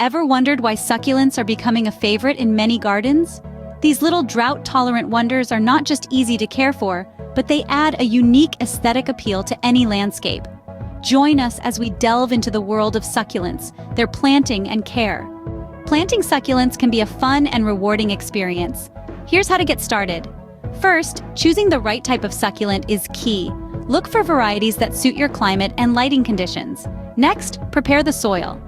Ever wondered why succulents are becoming a favorite in many gardens? These little drought-tolerant wonders are not just easy to care for, but they add a unique aesthetic appeal to any landscape. Join us as we delve into the world of succulents, their planting and care. Planting succulents can be a fun and rewarding experience. Here's how to get started. First, choosing the right type of succulent is key. Look for varieties that suit your climate and lighting conditions. Next, prepare the soil.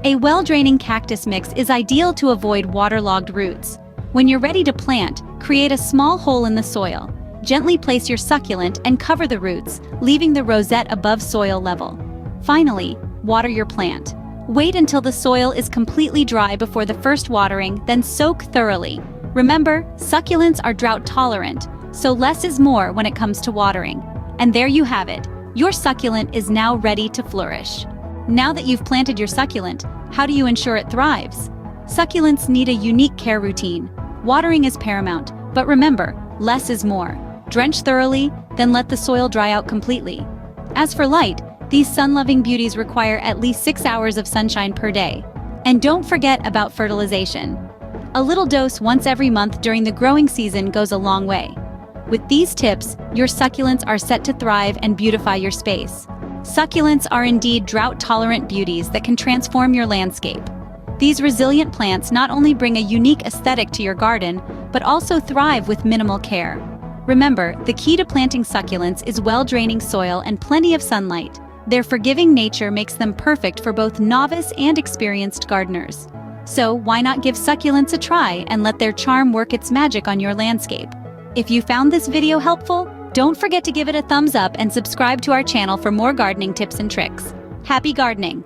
A well-draining cactus mix is ideal to avoid waterlogged roots. When you're ready to plant, create a small hole in the soil. Gently place your succulent and cover the roots, leaving the rosette above soil level. Finally, water your plant. Wait until the soil is completely dry before the first watering, then soak thoroughly. Remember, succulents are drought-tolerant, so less is more when it comes to watering. And there you have it. Your succulent is now ready to flourish. Now that you've planted your succulent, how do you ensure it thrives? Succulents need a unique care routine. Watering is paramount, but remember, less is more. Drench thoroughly, then let the soil dry out completely. As for light, these sun-loving beauties require at least 6 hours of sunshine per day. And don't forget about fertilization. A little dose once every month during the growing season goes a long way. With these tips, your succulents are set to thrive and beautify your space. Succulents are indeed drought-tolerant beauties that can transform your landscape. These resilient plants not only bring a unique aesthetic to your garden, but also thrive with minimal care. Remember, the key to planting succulents is well-draining soil and plenty of sunlight. Their forgiving nature makes them perfect for both novice and experienced gardeners. So why not give succulents a try and let their charm work its magic on your landscape? If you found this video helpful, don't forget to give it a thumbs up and subscribe to our channel for more gardening tips and tricks. Happy gardening!